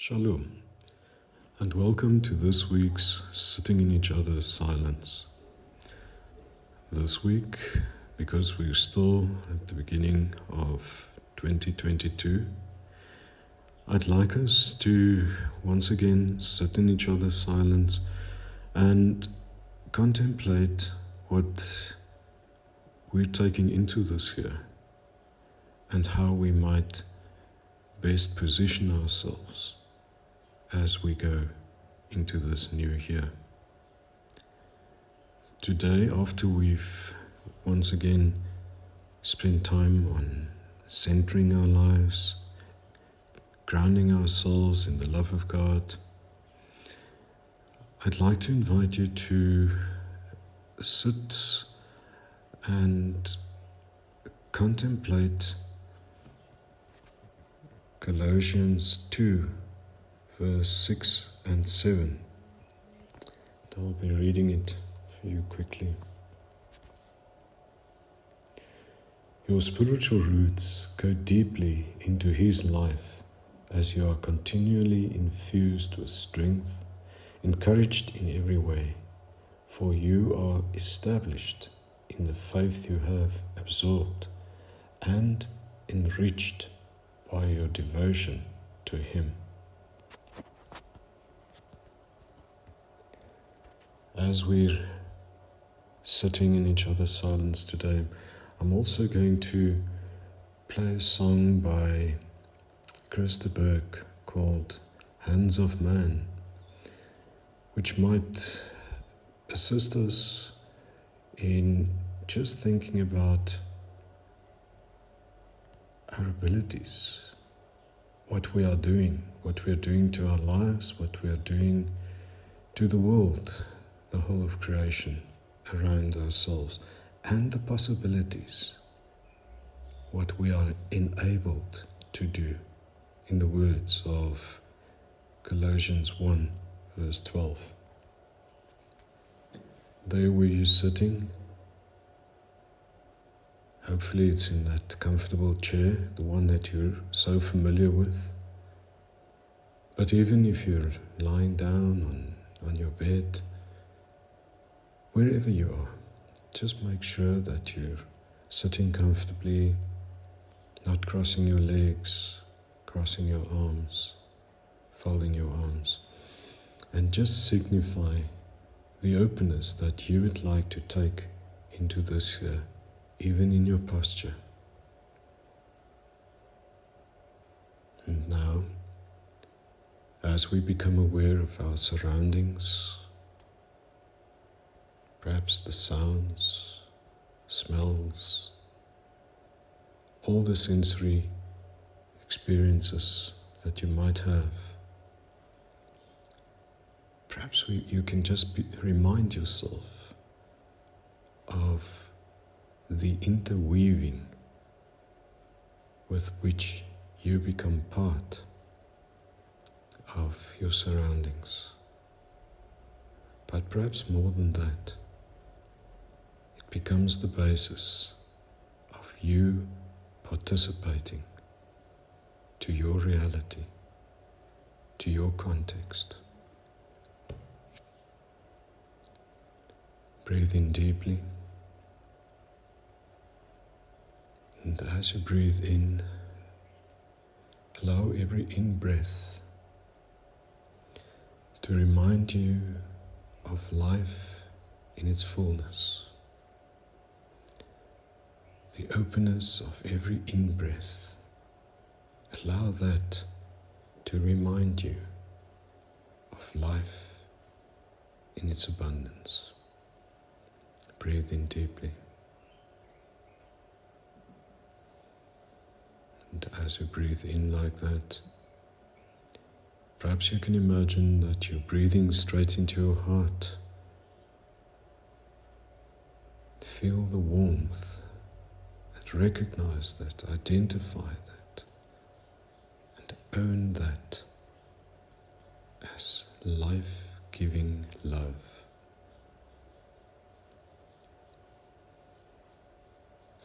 Shalom, and welcome to this week's Sitting in Each Other's Silence. This week, because we're still at the beginning of 2022, I'd like us to once again sit in each other's silence and contemplate what we're taking into this year and how we might best position ourselves as we go into this new year. Today, after we've once again spent time on centering our lives, grounding ourselves in the love of God, I'd like to invite you to sit and contemplate Colossians 2 verse 6 and 7. I'll be reading it for you quickly. Your spiritual roots go deeply into His life as you are continually infused with strength, encouraged in every way, for you are established in the faith you have absorbed and enriched by your devotion to Him. As we're sitting in each other's silence today, I'm also going to play a song by Chris de Burgh called Hands of Man, which might assist us in just thinking about our abilities, what we are doing to our lives, what we are doing to the world, the whole of creation around ourselves, and the possibilities, what we are enabled to do, in the words of Colossians 1 verse 12. There where you're sitting, hopefully it's in that comfortable chair, the one that you're so familiar with. But even if you're lying down on your bed, wherever you are, just make sure that you're sitting comfortably, not crossing your legs, crossing your arms, folding your arms, and just signify the openness that you would like to take into this year, even in your posture. And now, as we become aware of our surroundings, perhaps the sounds, smells, all the sensory experiences that you might have, perhaps you can just remind yourself of the interweaving with which you become part of your surroundings. But perhaps more than that, it becomes the basis of you participating to your reality, to your context. Breathe in deeply. And as you breathe in, allow every in-breath to remind you of life in its fullness. The openness of every in-breath, allow that to remind you of life in its abundance. Breathe in deeply. And as you breathe in like that, perhaps you can imagine that you're breathing straight into your heart. Feel the warmth, and recognize that, identify that, and own that as life-giving love.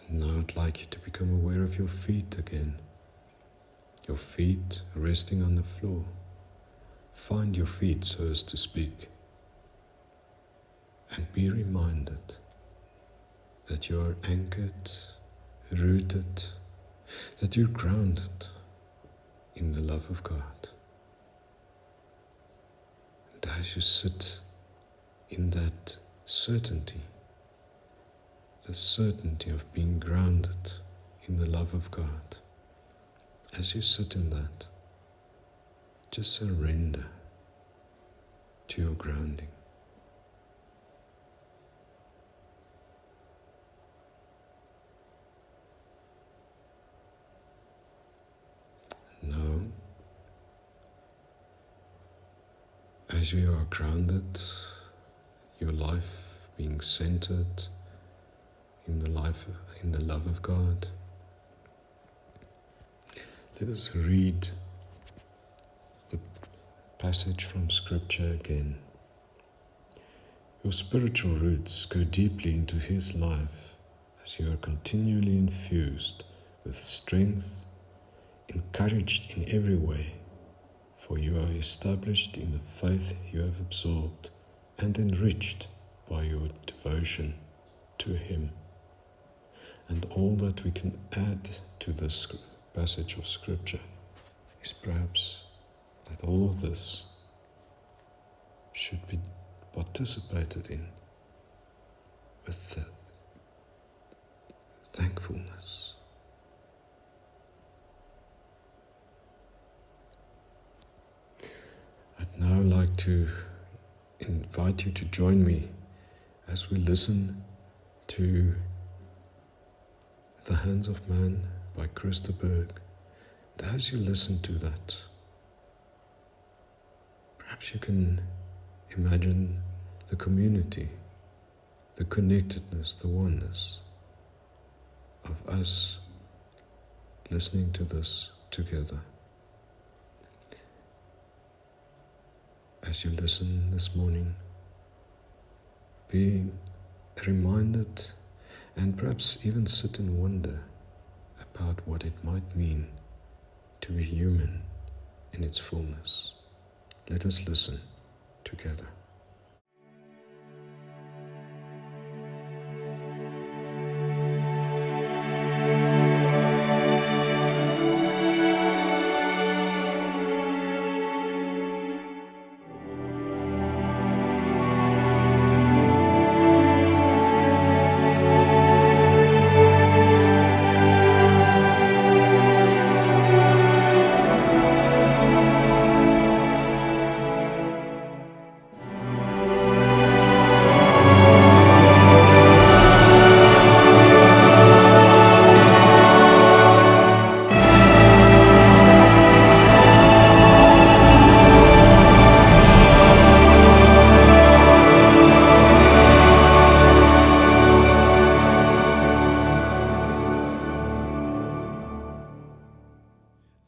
And now I'd like you to become aware of your feet again. Your feet resting on the floor. find your feet, so as to speak, and be reminded that you are anchored, rooted, that you're grounded in the love of God. And as you sit in that certainty, the certainty of being grounded in the love of God, as you sit in that, just surrender to your grounding. Now, as you are grounded, your life being centered in the love of God, let us read the passage from Scripture again. Your spiritual roots go deeply into His life as you are continually infused with strength, encouraged in every way, for you are established in the faith you have absorbed and enriched by your devotion to Him. And all that we can add to this passage of Scripture is perhaps that all of this should be participated in with thankfulness. I'd now like to invite you to join me as we listen to The Hands of Man by Chris de Burgh. And as you listen to that, perhaps you can imagine the community, the connectedness, the oneness of us listening to this together. As you listen this morning, being reminded and perhaps even sit in wonder about what it might mean to be human in its fullness. Let us listen together.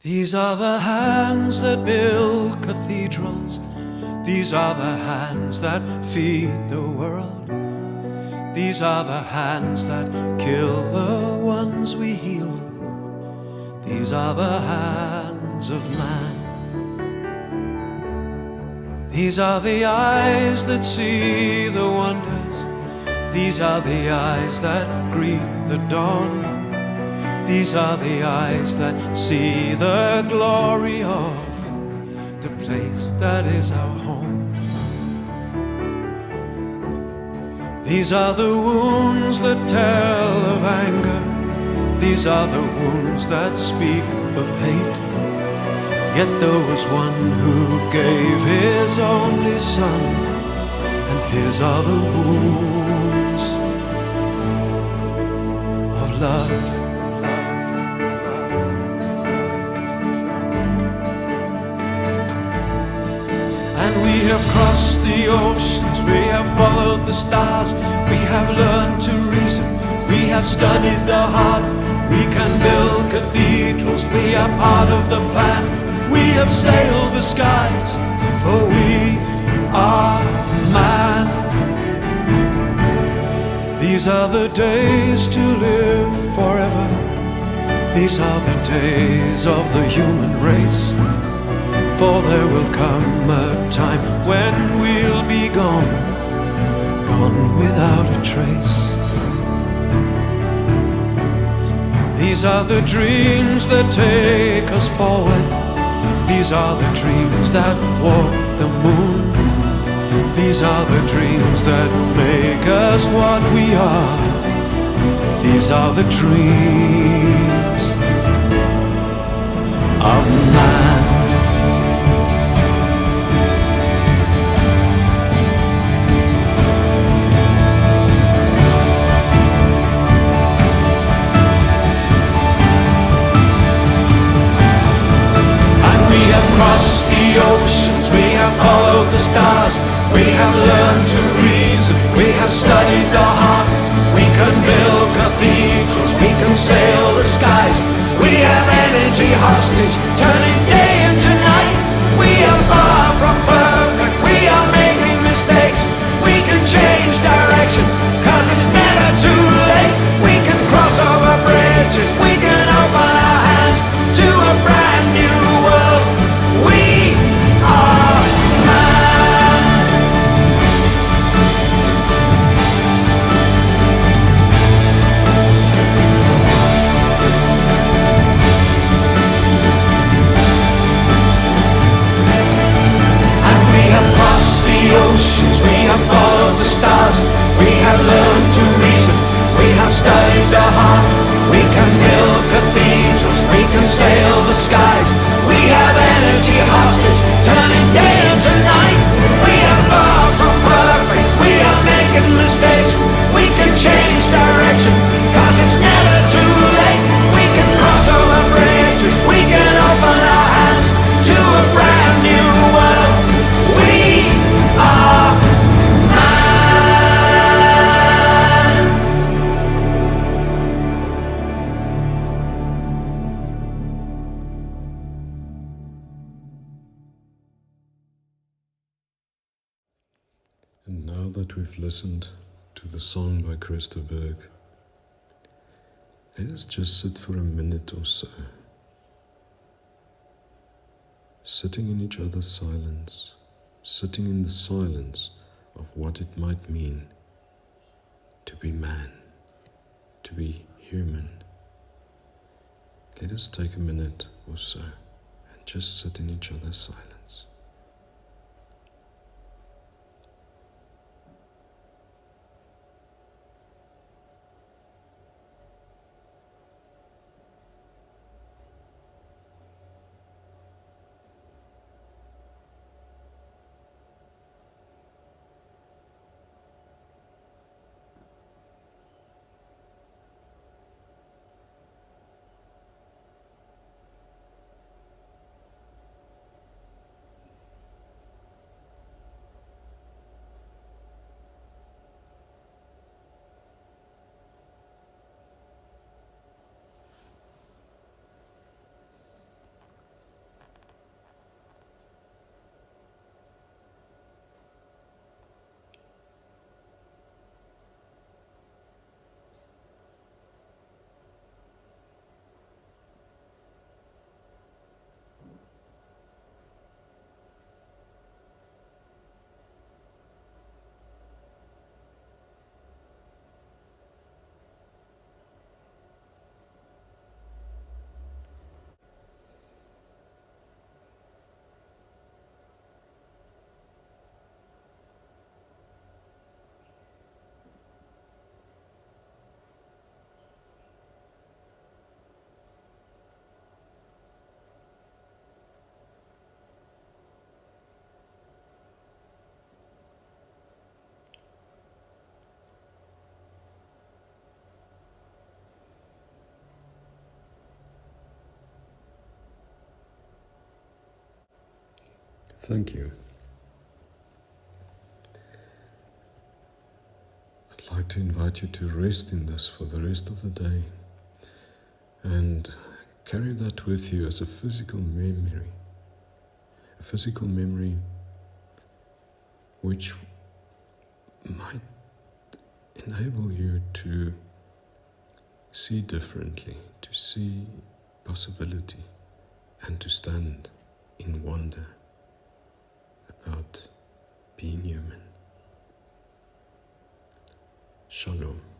These are the hands that build cathedrals. These are the hands that feed the world. These are the hands that kill the ones we heal. These are the hands of man. These are the eyes that see the wonders. These are the eyes that greet the dawn. These are the eyes that see the glory of the place that is our home. These are the wounds that tell of anger. These are the wounds that speak of hate. Yet there was one who gave his only son, and his are the wounds of love. And we have crossed the oceans, we have followed the stars, we have learned to reason, we have studied the heart, we can build cathedrals, we are part of the plan, we have sailed the skies, for we are man. These are the days to live forever, these are the days of the human race. for there will come a time when we'll be gone without a trace. These are the dreams that take us forward. These are the dreams that walk the moon. These are the dreams that make us what we are. These are the dreams of man. Across the oceans, we have followed the stars. We have learned to reason, we have studied the heart. We can build cathedrals, we can sail the skies. We have energy hostage, turning day into night. We are far from perfect, we are making mistakes. We can change direction, cause it's never too late. We can cross over bridges, we can open our hands to a brand new world. We are man. And we have crossed the oceans, we have followed the stars. We have learned to reason, we have studied the heart. We can build cathedrals, we can sail the skies. We have energy hostage, turning day into night. We are far from perfect, we are making mistakes. We can change direction, cause it's never too late. We can cross over bridges, we can open our hands to a brand new world. We are man. And now that we've listened to the song by Chris de Burgh, let us just sit for a minute or so, sitting in each other's silence, sitting in the silence of what it might mean to be man, to be human. Let us take a minute or so and just sit in each other's silence. Thank you. I'd like to invite you to rest in this for the rest of the day and carry that with you as a physical memory which might enable you to see differently, to see possibility, and to stand in wonder about being human. Shalom.